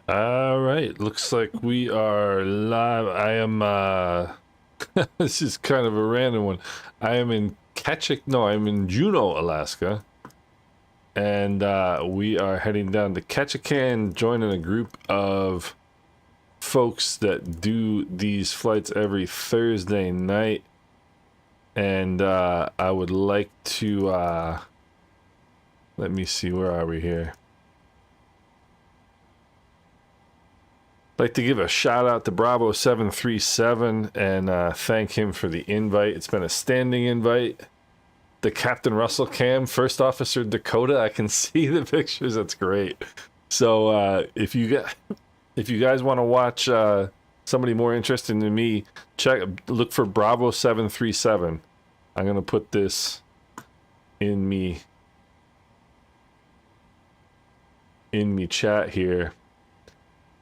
All right, looks like we are live. I am this is kind of a random one. I am in I'm in Juneau, Alaska. And we are heading down to Ketchikan, joining a group of folks that do these flights every Thursday night. And I would like to let me see, where are we here? Like to give a shout out to Bravo 737 and thank him for the invite. It's been a standing invite. The Captain Russell cam, First Officer Dakota, I can see the pictures. That's great. So if you guys want to watch somebody more interesting than me, look for Bravo 737. I'm gonna put this in me chat here.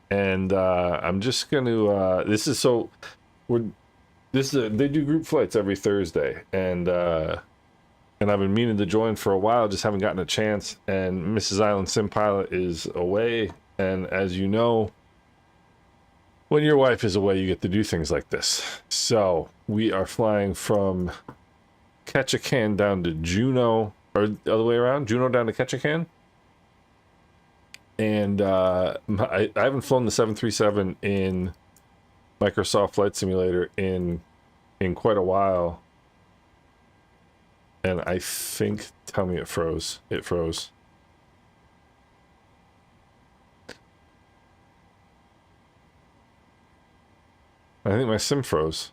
And I'm just gonna they do group flights every Thursday, and I've been meaning to join for a while, just haven't gotten a chance. And Mrs. Island Sim Pilot is away, and as you know, when your wife is away, you get to do things like this. So we are flying from Ketchikan down to Juneau, or the other way around, Juneau down to Ketchikan. And I haven't flown the 737 in Microsoft Flight Simulator in quite a while. And I think, tell me it froze. It froze. I think my sim froze.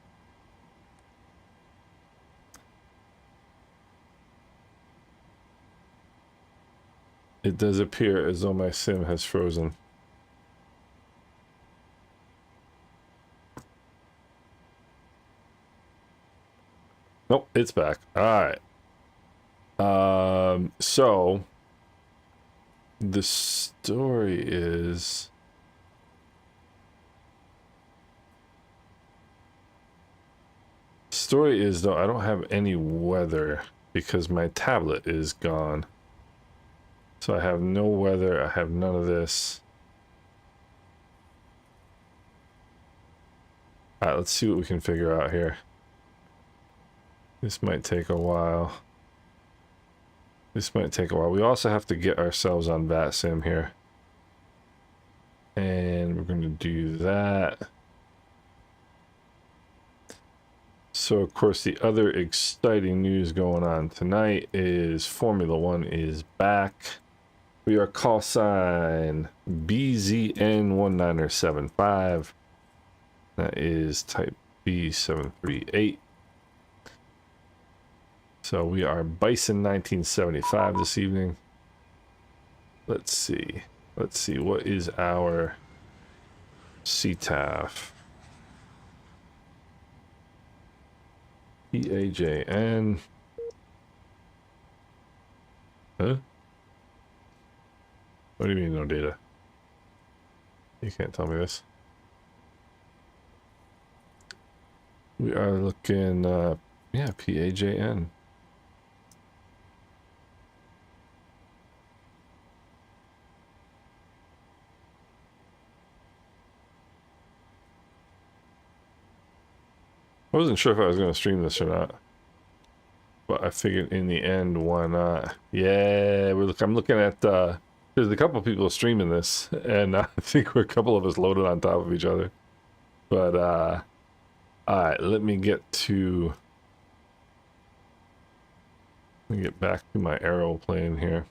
It does appear as though my sim has frozen. Nope, it's back. All right. So the story is though I don't have any weather because my tablet is gone. So I have no weather, I have none of this. Alright, let's see what we can figure out here. This might take a while. We also have to get ourselves on Vatsim here. And we're going to do that. So, of course, the other exciting news going on tonight is Formula One is back. We are call sign BZN1975. That is type B738. So we are Bison 1975 this evening. Let's see. What is our CTAF? PAJN. Huh? What do you mean no data? You can't tell me this. We are looking, yeah, PAJN. I wasn't sure if I was going to stream this or not, but I figured in the end, why not? Yeah, I'm looking at, there's a couple of people streaming this, and I think we're a couple of us loaded on top of each other. But, all right, let me get back to my aeroplane here.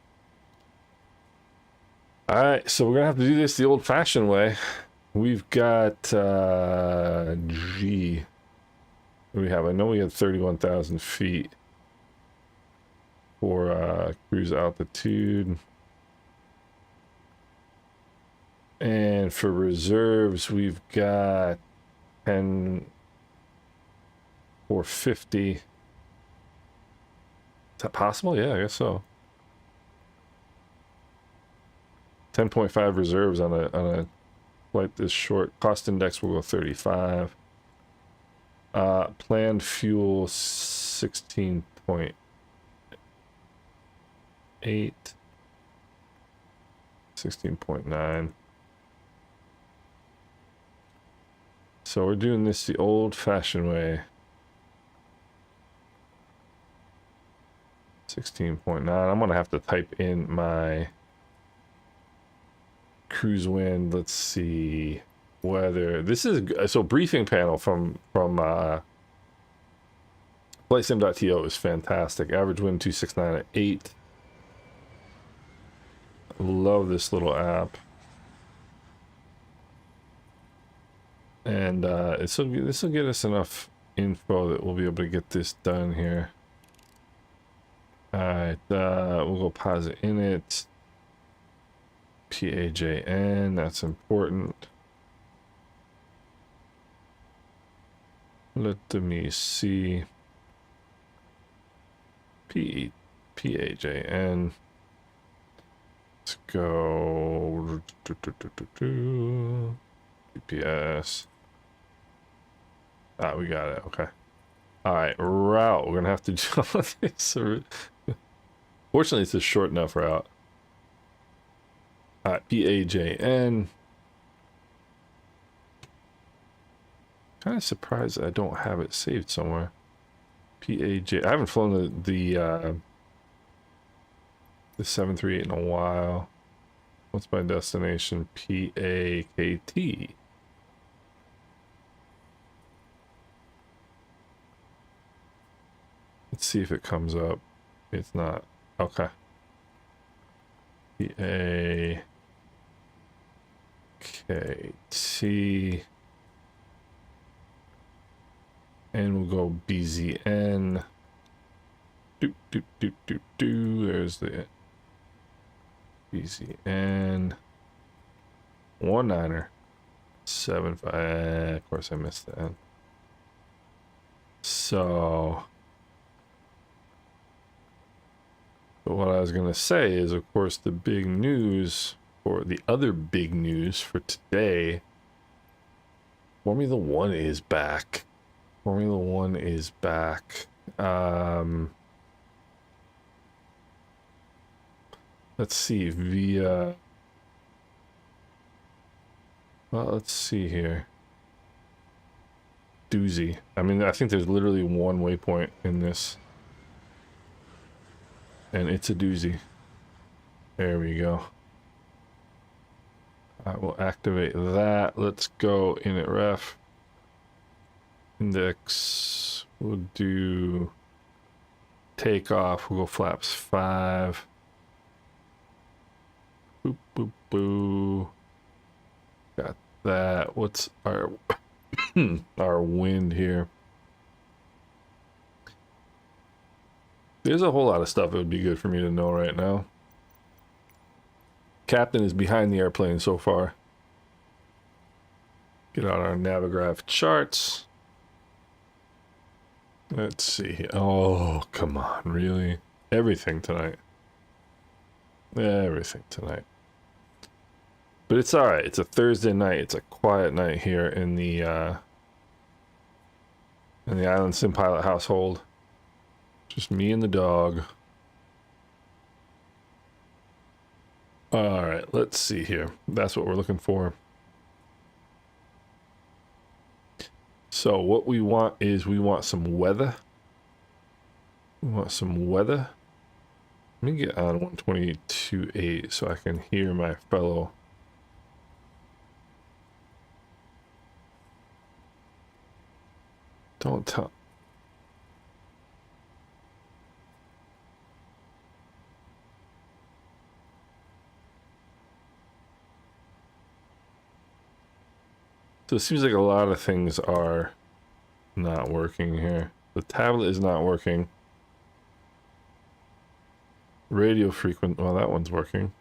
All right, so we're gonna have to do this the old-fashioned way. We've got G. What do we have? I know we had 31,000 feet for cruise altitude. And for reserves, we've got 10,450. Is that possible? Yeah, I guess so. 10.5 reserves on a flight this short. Cost index will go 35. Planned fuel 16.8. 16.9. So we're doing this the old-fashioned way. 16.9. I'm gonna have to type in my cruise wind. Let's see weather. This is so briefing panel from flightsim.to is fantastic. Average wind 269 at 8. Love this little app. And this will get us enough info that we'll be able to get this done here. Alright, we'll go posit in it. PAJN, that's important. Let me see. PAJN. Let's go. GPS. Ah, we got it. Okay. All right, route. We're gonna have to jump on this. Fortunately, it's a short enough route. All right, PAJN. Kind of surprised that I don't have it saved somewhere. PAJ. I haven't flown the 738 in a while. What's my destination? PAKT. Let's see if it comes up. It's not. Okay. PAKT. And we'll go BZN. Doop, doop, doop, doop, doop. There's the BZN. 19er. 75. Of course, I missed that. So. But what I was going to say is, of course, the big news, or the other big news for today, Formula One is back. Formula One is back. Let's see, via... Well, let's see here. Doozy. I mean, I think there's literally one waypoint in this. And it's a doozy. There we go. I will activate that. Let's go init ref. Index. We'll do takeoff. We'll go flaps 5. Boop, boop, boo. Got that. What's our our wind here? There's a whole lot of stuff that would be good for me to know right now. Captain is behind the airplane so far. Get out our Navigraph charts. Let's see. Oh, come on, really? Everything tonight. Everything tonight. But it's alright. It's a Thursday night. It's a quiet night here in the Island Sim Pilot household. Just me and the dog. Alright, let's see here. That's what we're looking for. So what we want is we want some weather. We want some weather. Let me get on 122.8 so I can hear my fellow. Don't tell. So it seems like a lot of things are not working here. The tablet is not working. Radio frequent, well, that one's working.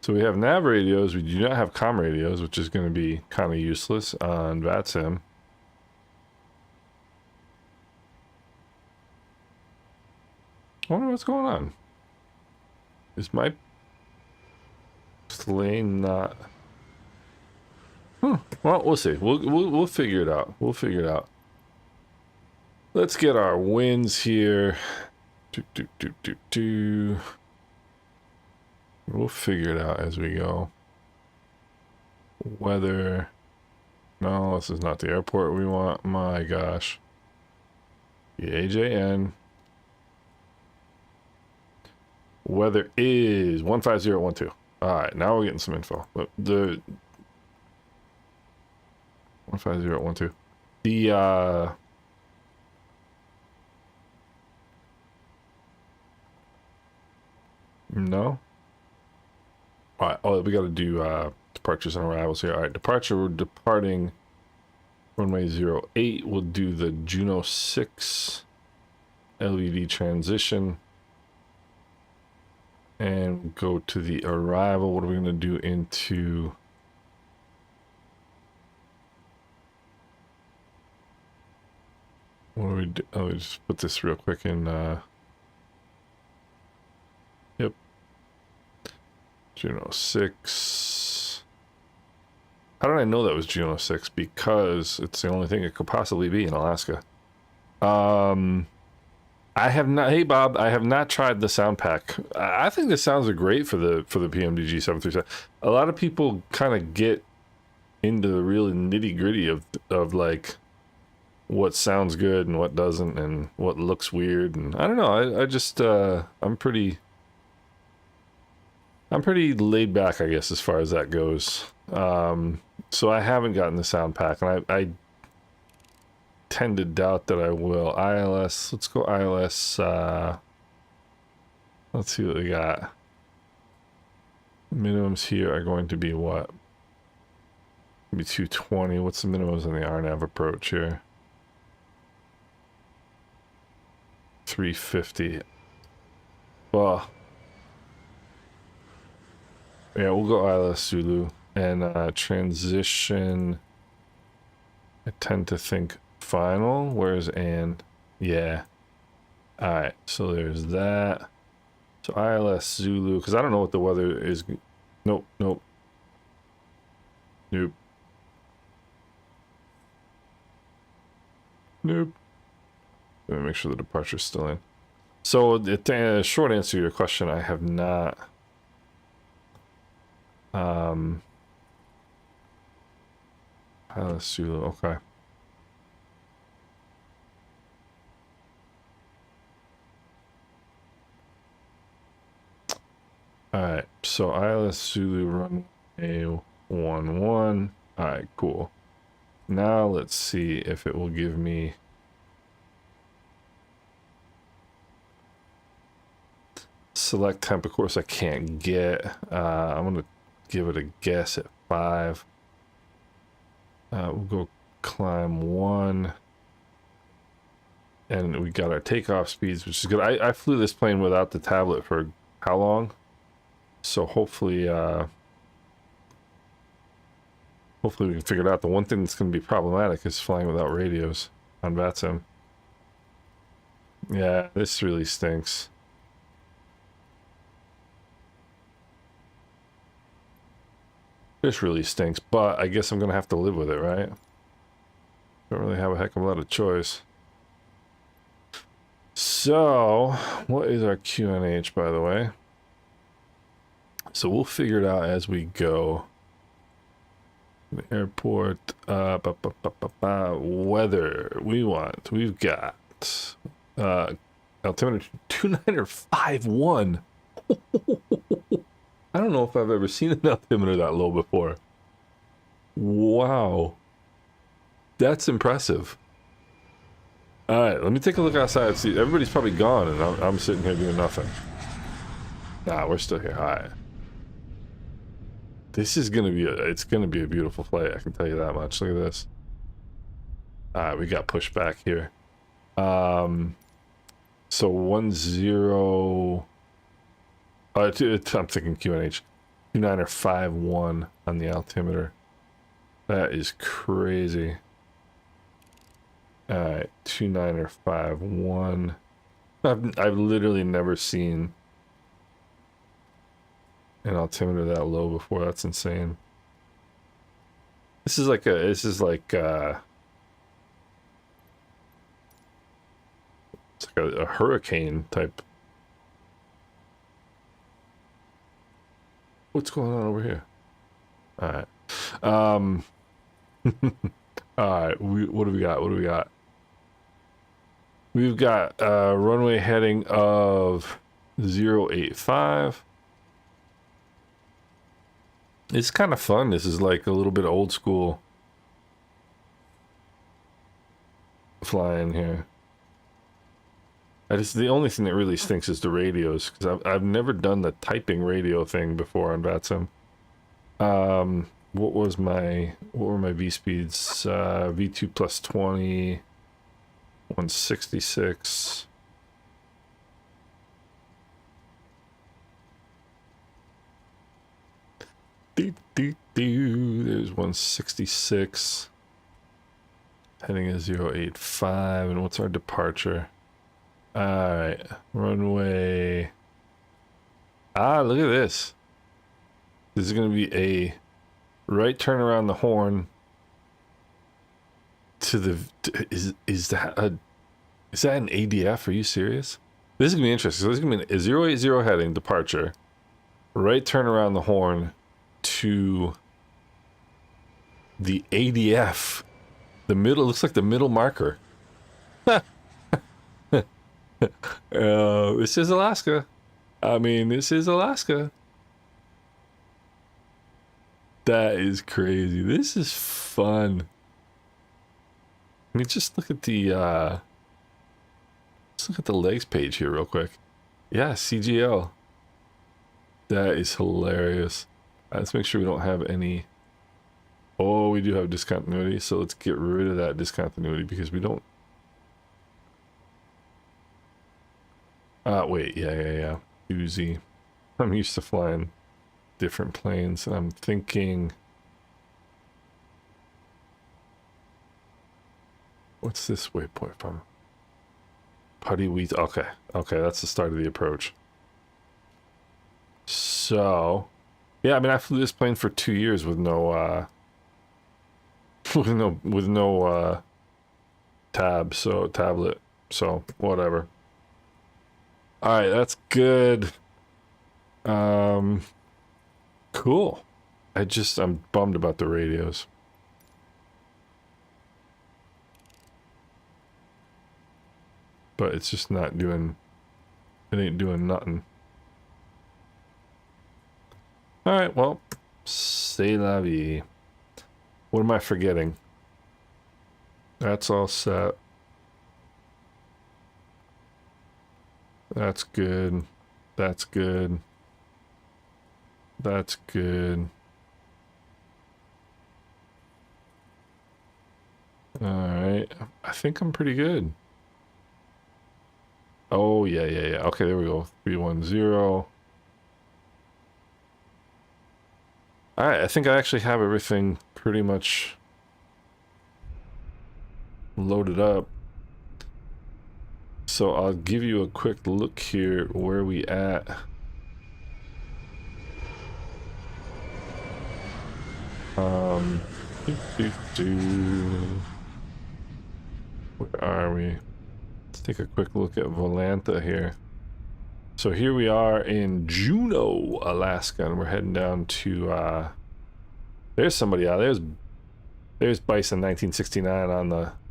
So we have nav radios. We do not have comm radios, which is going to be kind of useless on Vatsim. I wonder what's going on. Is my plane not... Well, we'll see. We'll figure it out. We'll figure it out. Let's get our winds here. We'll figure it out as we go. Weather. No, this is not the airport we want. My gosh. The AJN. Weather is 15012. Alright, now we're getting some info. But the 15012. The no. Alright, oh, we gotta do departures and arrivals here. Alright, departure, we're departing runway 08. We'll do the Juneau 6 LED transition. And go to the arrival. What are we gonna do into... What do we do? Oh, we just put this real quick in, yep. Juneau 6. How did I know that was Juneau 6? Because it's the only thing it could possibly be in Alaska. I have not, hey Bob, I have not tried the sound pack. I think the sounds are great for the PMDG 737. A lot of people kind of get into the real nitty gritty of like what sounds good and what doesn't and what looks weird, and I don't know, I just I'm pretty laid back, I guess, as far as that goes. So I haven't gotten the sound pack, and I tend to doubt that I will. ILS, let's go ILS. Let's see what we got. Minimums here are going to be what? Maybe 220. What's the minimums on the RNAV approach here? 350. Well, yeah, we'll go ILS Zulu and transition. I tend to think final. Where's and? Yeah. All right. So there's that. So ILS Zulu, because I don't know what the weather is. Nope. Nope. Nope. Nope. Let me make sure the departure's still in. So the short answer to your question, I have not. ILS Zulu. Okay. Alright, so ILS Zulu runway 11. Alright, cool. Now let's see if it will give me... Select temp, of course I can't get. I'm going to give it a guess at 5. We'll go climb 1. And we got our takeoff speeds, which is good. I flew this plane without the tablet for how long? So hopefully, hopefully we can figure it out. The one thing that's going to be problematic is flying without radios on Vatsim. Yeah, this really stinks. This really stinks, but I guess I'm going to have to live with it, right? Don't really have a heck of a lot of choice. So, what is our QNH, by the way? So we'll figure it out as we go. The airport, weather, we've got, altimeter 2951. I don't know if I've ever seen an altimeter that low before. Wow. That's impressive. Alright, let me take a look outside. See, everybody's probably gone and I'm sitting here doing nothing. Nah, we're still here. Alright. This is gonna be it's gonna be a beautiful flight, I can tell you that much. Look at this. Alright, we got pushed back here. So 10 I'm thinking QNH. 2951 on the altimeter. That is crazy. Alright, 2951. I've literally never seen an altimeter that low before. That's insane. This is like it's like a hurricane type. What's going on over here? Alright. All right, what do we got? What do we got? We've got runway heading of 085. It's kind of fun. This is like a little bit old school flying here. The only thing that really stinks is the radios, because I've never done the typing radio thing before on Vatsim. What were my V speeds? V2 plus 20, 166. There's 166. Heading is 085, and what's our departure? Alright, runway. Look at this. This is going to be a right turn around the horn to the... Is that an ADF? Are you serious? This is going to be interesting. So this is going to be a 080 heading, departure. Right turn around the horn to the ADF. The middle, looks like the middle marker. This is Alaska. I mean, this is Alaska. That is crazy. This is fun. Let me just look at the legs page here real quick. Yeah, CGL. That is hilarious. Let's make sure we don't have any. Oh, we do have discontinuity, so let's get rid of that discontinuity because we don't. Wait, yeah. UZ. I'm used to flying different planes, and I'm thinking, what's this waypoint from? Putty Wheat. Okay, that's the start of the approach. So, yeah, I mean, I flew this plane for 2 years with no, with no tablet, so whatever. All right, that's good. Cool. I'm bummed about the radios. But it's just not doing, it ain't doing nothing. All right, well, c'est la vie. What am I forgetting? That's all set. That's good. That's good. That's good. Alright. I think I'm pretty good. Oh, yeah. Okay, there we go. 310. Alright, I think I actually have everything pretty much loaded up. So I'll give you a quick look here where we at. Where are we? Let's take a quick look at Volanta here. So here we are in Juneau, Alaska, and we're heading down to there's somebody out there's Bison 1969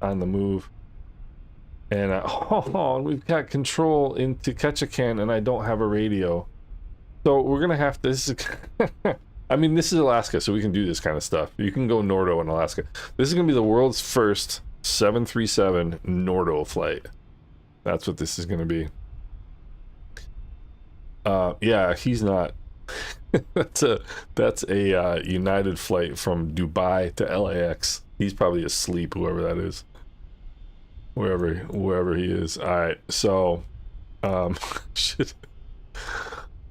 on the move. And we've got control into Ketchikan, and I don't have a radio. So we're gonna have to, this is I mean, this is Alaska, so we can do this kind of stuff. You can go Nordo in Alaska. This is gonna be the world's first 737 Nordo flight. That's what this is gonna be. Yeah, he's not. that's a United flight from Dubai to LAX. He's probably asleep, whoever that is. Wherever he is. All right, so shit.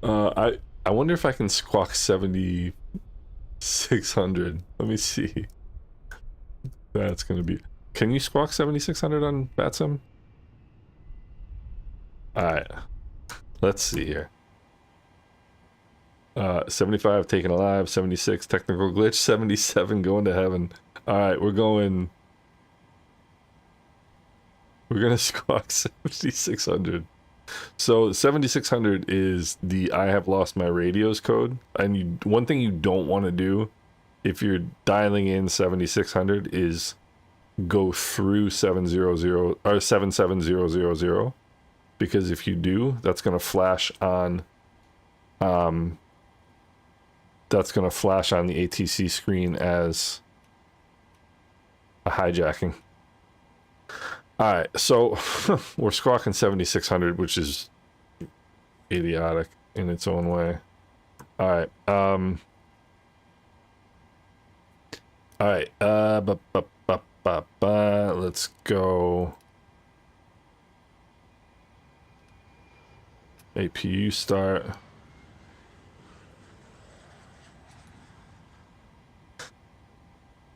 I wonder if I can squawk 7600. Let me see. That's gonna be. Can you squawk 7600 on Vatsim? All right, let's see here. 75 taken alive, 76 technical glitch, 77 going to heaven. All right, we're gonna squawk 7600. So 7600 is the I have lost my radios code. And one thing you don't want to do if you're dialing in 7600 is go through 700 or 77000, because if you do, that's going to flash on that's going to flash on the ATC screen as a hijacking. All right, so we're squawking 7600, which is idiotic in its own way. All right, all right, let's go. APU start.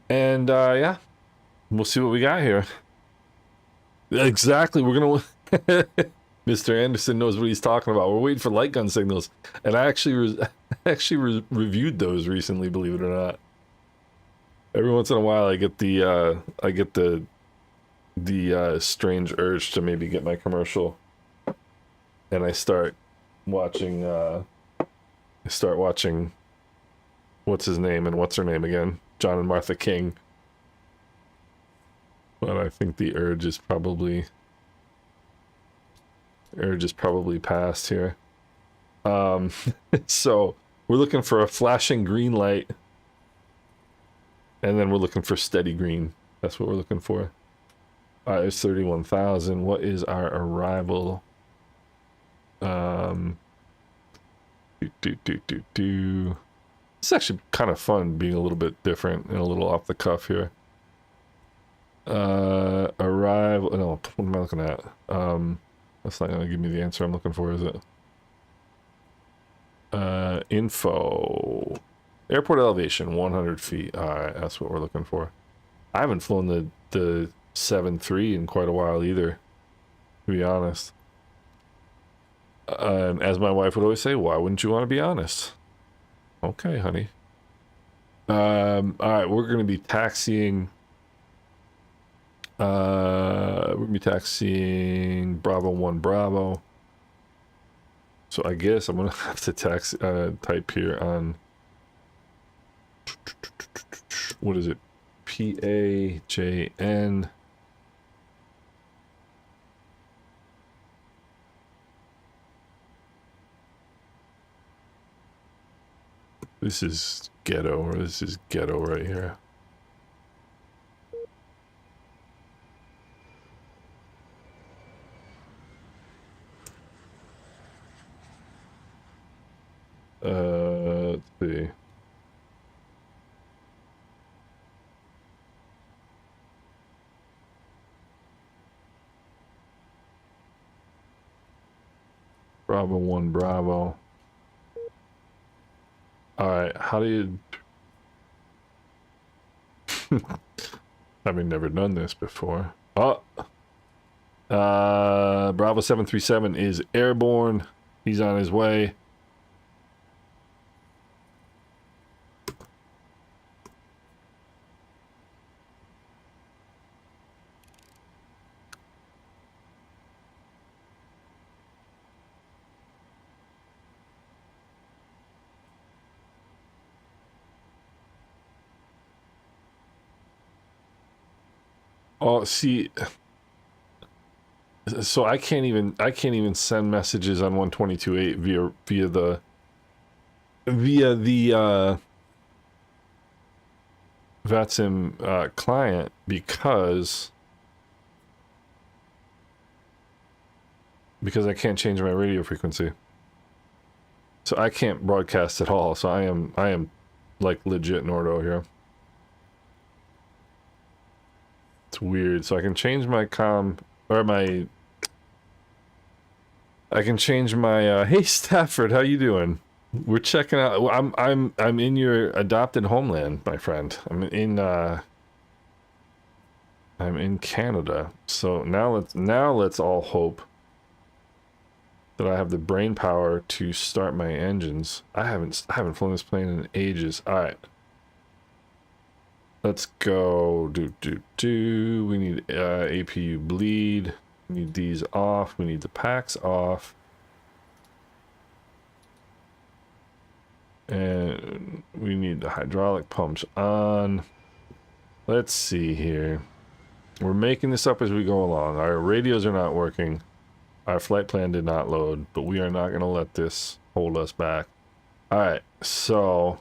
And yeah, we'll see what we got here. Exactly, we're gonna Mr. Anderson knows what he's talking about. We're waiting for light gun signals, and I actually reviewed those recently, believe it or not. Every once in a while I get the strange urge to maybe get my commercial, and I start watching what's his name and what's her name again, John and Martha King. But I think the urge is probably past here. So we're looking for a flashing green light, and then we're looking for steady green. That's what we're looking for. All right, it's 31,000. What is our arrival? It's actually kind of fun being a little bit different and a little off the cuff here. Arrival. No, what am I looking at? That's not gonna give me the answer I'm looking for, is it? Info. Airport elevation, 100 feet. All right, that's what we're looking for. I haven't flown the 7.3 in quite a while either, to be honest. As my wife would always say, why wouldn't you want to be honest? Okay, honey. All right, we're going to be taxiing. We're going to be taxiing Bravo 1 Bravo. So I guess I'm going to have to type here on, what is it? PAJN. This is ghetto, or this is ghetto right here. Let's see. Bravo 1 Bravo. Alright, how do you... Having never done this before. Oh! Bravo 737 is airborne. He's on his way. Oh, see, so I can't even send messages on 122.8 via the Vatsim client because I can't change my radio frequency. So I can't broadcast at all. So I am like legit Nordo here. It's weird. So I can change my I can change my hey Stafford, how you doing? We're checking out. I'm in your adopted homeland, my friend. I'm in Canada. So now let's all hope that I have the brain power to start my engines. I haven't flown this plane in ages. All right. Let's go. We need APU bleed. We need these off. We need the packs off. And we We need the hydraulic pumps on. Let's see here. We're making this up as we go along. Our radios are not working. Our flight plan did not load, but we are not going to let this hold us back. All right, so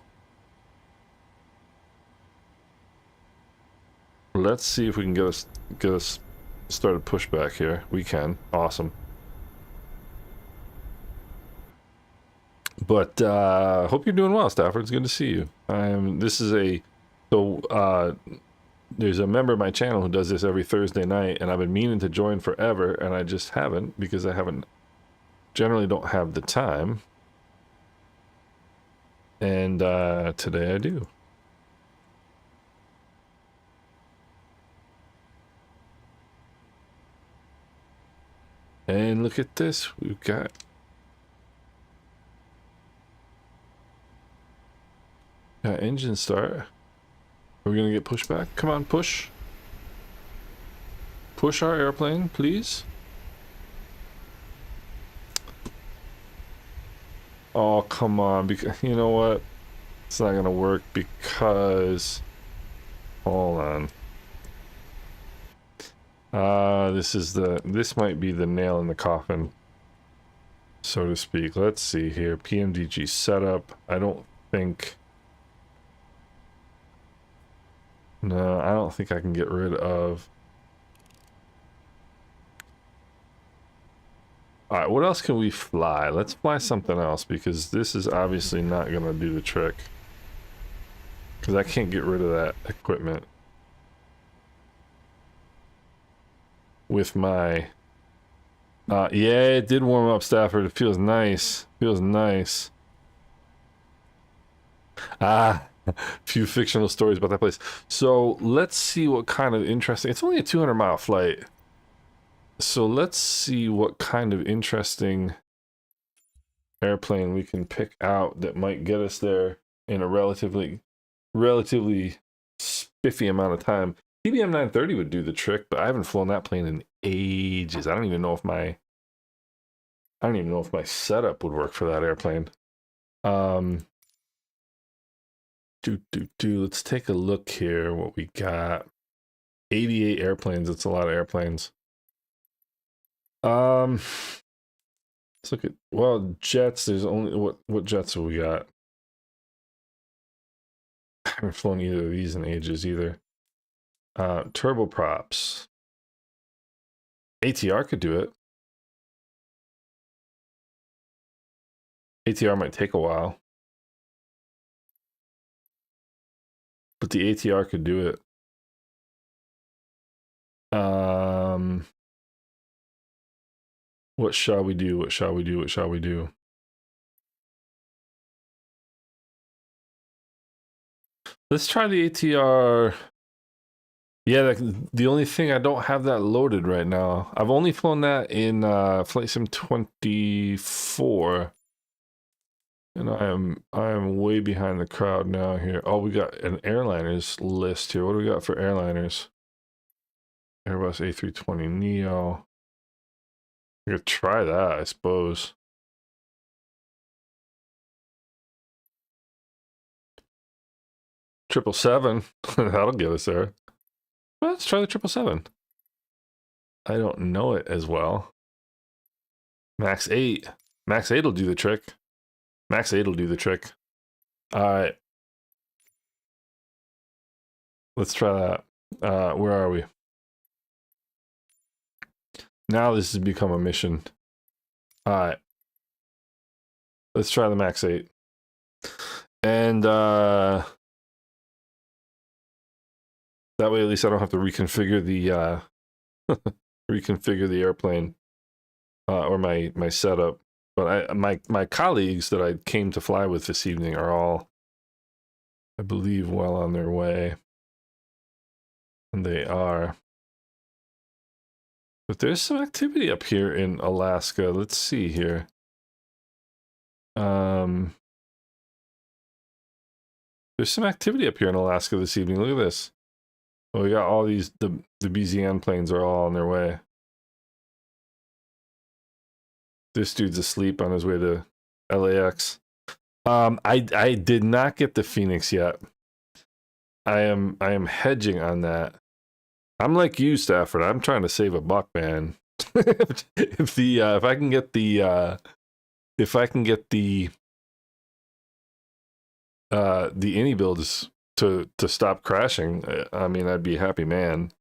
let's see if we can get us started pushback here. We can. Awesome. But hope you're doing well, Stafford. It's good to see you. This is there's a member of my channel who does this every Thursday night, and I've been meaning to join forever, and I just haven't because I generally don't have the time. And today I do. And look at this. We've got engine start. We're gonna get pushed back. Come on, push. Push our airplane, please. Oh, come on. Because you know what? It's not gonna work because... Hold on. This might be the nail in the coffin, so to speak. Let's see here. PMDG setup. I don't think... No, I don't think I can get rid of... Alright, what else can we fly? Let's fly something else, because this is obviously not going to do the trick. Because I can't get rid of that equipment. With my... yeah, it did warm up, Stafford. It feels nice. Feels nice. Ah... Few fictional stories about that place. So let's see what kind of interesting... It's only a 200-mile flight. So let's see what kind of interesting airplane we can pick out that might get us there in a relatively spiffy amount of time. TBM 930 would do the trick, but I haven't flown that plane in ages. I don't even know if my setup would work for that airplane. Let's take a look here what we got. 88 airplanes. It's a lot of airplanes. Let's look at, well, jets. There's only what jets have we got? I haven't flown either of these in ages either. Turboprops. ATR could do it. ATR might take a while, but the ATR could do it. What shall we do? What shall we do? What shall we do? Let's try the ATR. Yeah, the only thing, I don't have that loaded right now. I've only flown that in Flight Sim 24. And I am way behind the crowd now here. Oh, we got an airliners list here. What do we got for airliners? Airbus A320neo. We could try that, I suppose. 777. That'll get us there. Well, let's try the 777. I don't know it as well. Max 8. Max 8 will do the trick. Max 8 will do the trick. Alright. Let's try that. Where are we? Now this has become a mission. Alright. Let's try the Max 8. And that way at least I don't have to reconfigure the reconfigure the airplane or my setup. But my colleagues that I came to fly with this evening are all, I believe, well on their way. And they are. But there's some activity up here in Alaska. Let's see here. There's some activity up here in Alaska this evening. Look at this. Well, we got all these, the BZN planes are all on their way. This dude's asleep on his way to LAX. I did not get the Phoenix yet. I am hedging on that. I'm like you, Stafford. I'm trying to save a buck, man. If I can get the any builds to stop crashing, I mean, I'd be a happy man.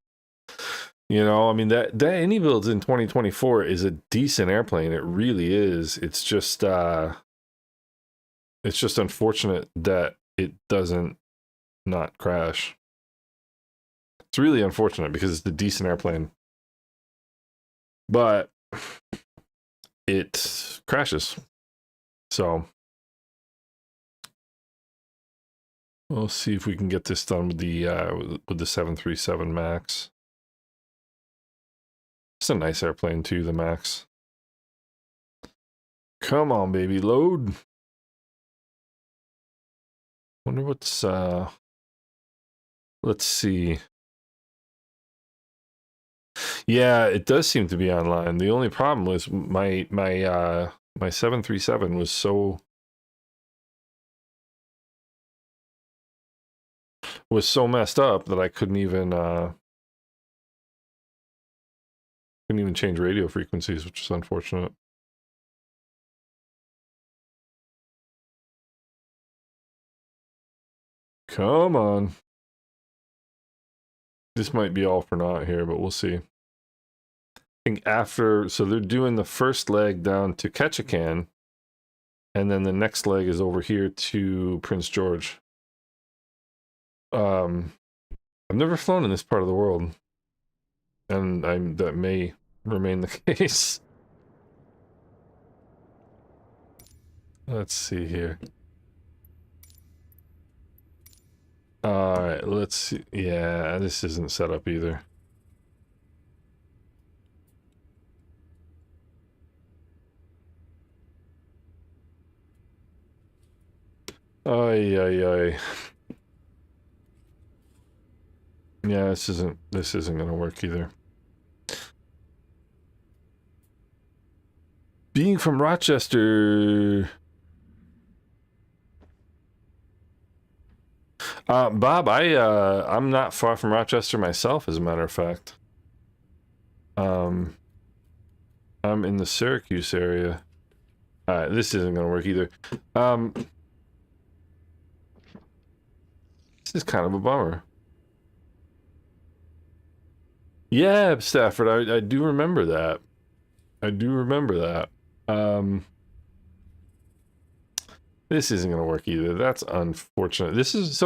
You know, I mean, that any builds in 2024 is a decent airplane. It really is. It's just unfortunate that it doesn't not crash. It's really unfortunate because it's a decent airplane, but it crashes. So we'll see if we can get this done with the 737 Max. It's a nice airplane too, the Max. Come on, baby, load. Wonder what's let's see. Yeah, it does seem to be online. The only problem was my 737 was so messed up that I couldn't even change radio frequencies, which is unfortunate. Come on. This might be all for naught here, but we'll see. I think after, so they're doing the first leg down to Ketchikan, and then the next leg is over here to Prince George. I've never flown in this part of the world, and that may remain the case. Let's see here. Alright, let's see. Yeah, this isn't set up either. Ay, ay, ay. Yeah, this isn't gonna work either. Being from Rochester. Bob, I'm not far from Rochester myself, as a matter of fact. I'm in the Syracuse area. This isn't gonna work either. This is kind of a bummer. Yeah, Stafford, I do remember that. I do remember that. This isn't gonna work either. That's unfortunate. This is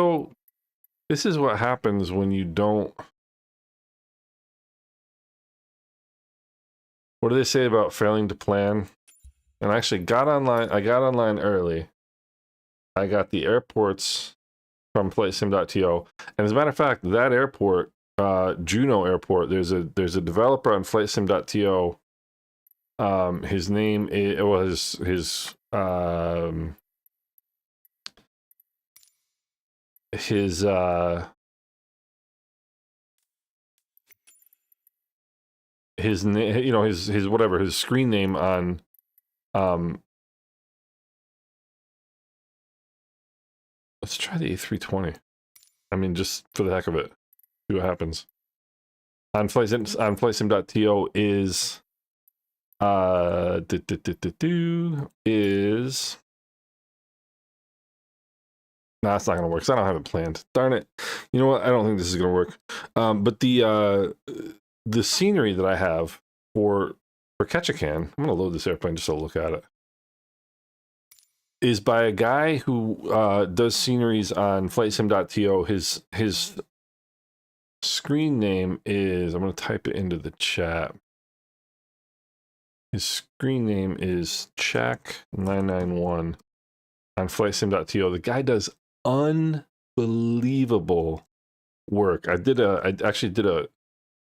what happens when you don't. What do they say about failing to plan? And I actually got online. I got online early. I got the airports from FlightSim.to, and as a matter of fact, that airport, Juneau Airport, there's a developer on FlightSim.to. His name was his name, you know, his whatever, his screen name on let's try the A320. I mean, just for the heck of it, see what happens. On FlightSim.to is is. Nah, it's not gonna work. Cause I don't have it planned. Darn it! You know what? I don't think this is gonna work. But the scenery that I have for Ketchikan, I'm gonna load this airplane just to look at it, is by a guy who does sceneries on FlightSim.to. His screen name is, I'm gonna type it into the chat. His screen name is Chak991 on FlightSim.to. The guy does unbelievable work. I actually did an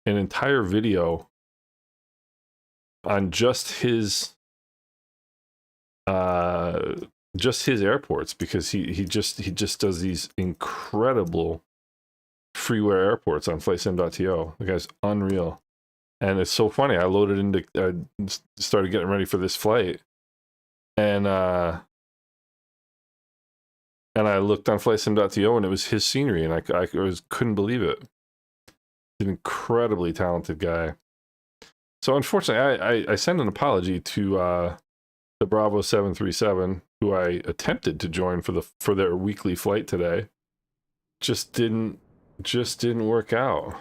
entire video on just his airports, because he just does these incredible freeware airports on FlightSim.to. The guy's unreal. And it's so funny. I loaded into, started getting ready for this flight, and And I looked on flightsim.to, and it was his scenery, and I couldn't believe it. An incredibly talented guy. So unfortunately, I send an apology to the Bravo 737, who I attempted to join for their weekly flight today. Just didn't work out.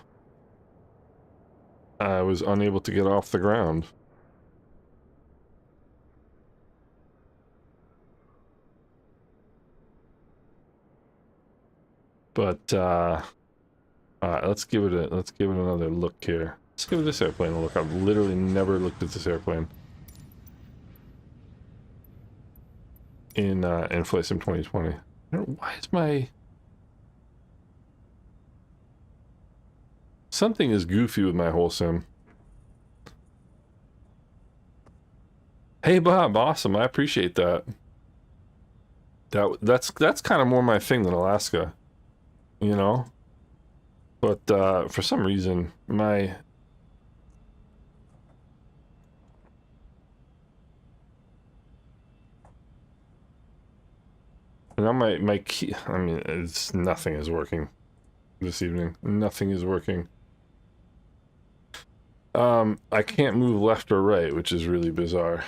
I was unable to get off the ground. But let's give it another look here. Let's give this airplane a look. I've literally never looked at this airplane in Flight Sim 2020. Why is my something is goofy with my whole sim? Hey Bob, awesome. I appreciate that. That's kind of more my thing than Alaska, you know. But for some reason, my now my key. I mean, nothing is working this evening. Nothing is working. I can't move left or right, which is really bizarre.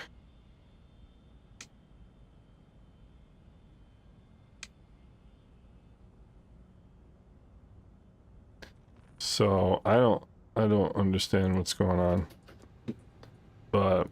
So I don't understand what's going on, but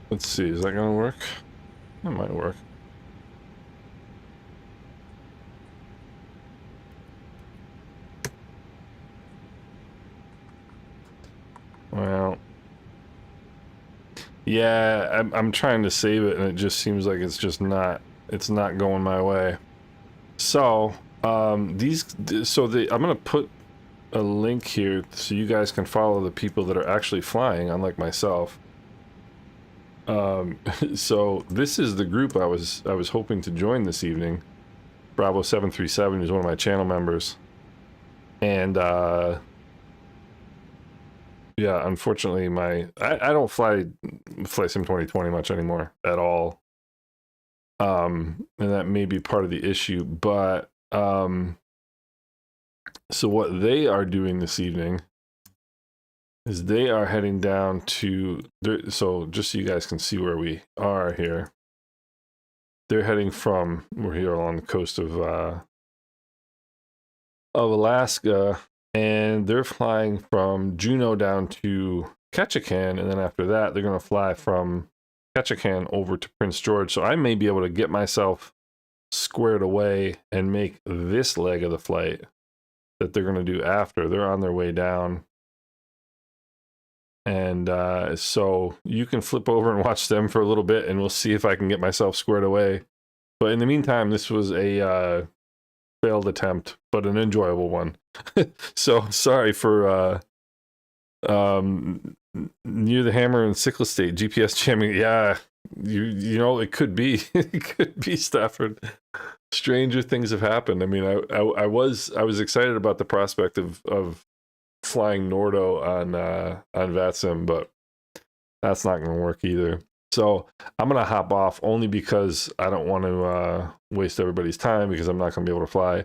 let's see, is that gonna work? That might work. Well, yeah, I'm trying to save it, and it just seems like it's not going my way. So I'm gonna put a link here so you guys can follow the people that are actually flying, unlike myself. So this is the group I was hoping to join this evening. Bravo 737 is one of my channel members, and yeah, unfortunately I don't fly Sim 2020 much anymore at all. And that may be part of the issue, but so what they are doing this evening is they are heading down to so just so you guys can see where we are here. They're heading from, we're here along the coast of Alaska, and they're flying from Juneau down to Ketchikan, and then after that they're going to fly from Ketchikan over to Prince George. So I may be able to get myself squared away and make this leg of the flight that they're going to do after. They're on their way down, and so you can flip over and watch them for a little bit, and we'll see if I can get myself squared away. But in the meantime, this was a failed attempt, but an enjoyable one. So sorry for near the hammer and sickle state GPS jamming. Yeah, you know, it could be it could be Stafford. Stranger things have happened. I mean, I was excited about the prospect of flying Nordo on Vatsim, but that's not going to work either. So I'm going to hop off only because I don't want to waste everybody's time, because I'm not going to be able to fly.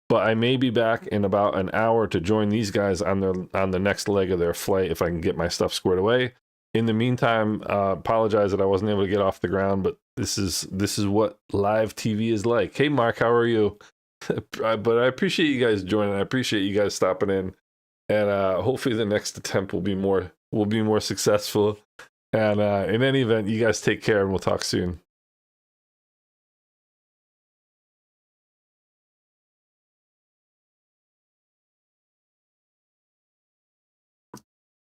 But I may be back in about an hour to join these guys on the next leg of their flight if I can get my stuff squared away. In the meantime, apologize that I wasn't able to get off the ground, but this is what live TV is like. Hey Mark, how are you? But I appreciate you guys joining. I appreciate you guys stopping in, and hopefully the next attempt will be more successful. And in any event, you guys take care, and we'll talk soon.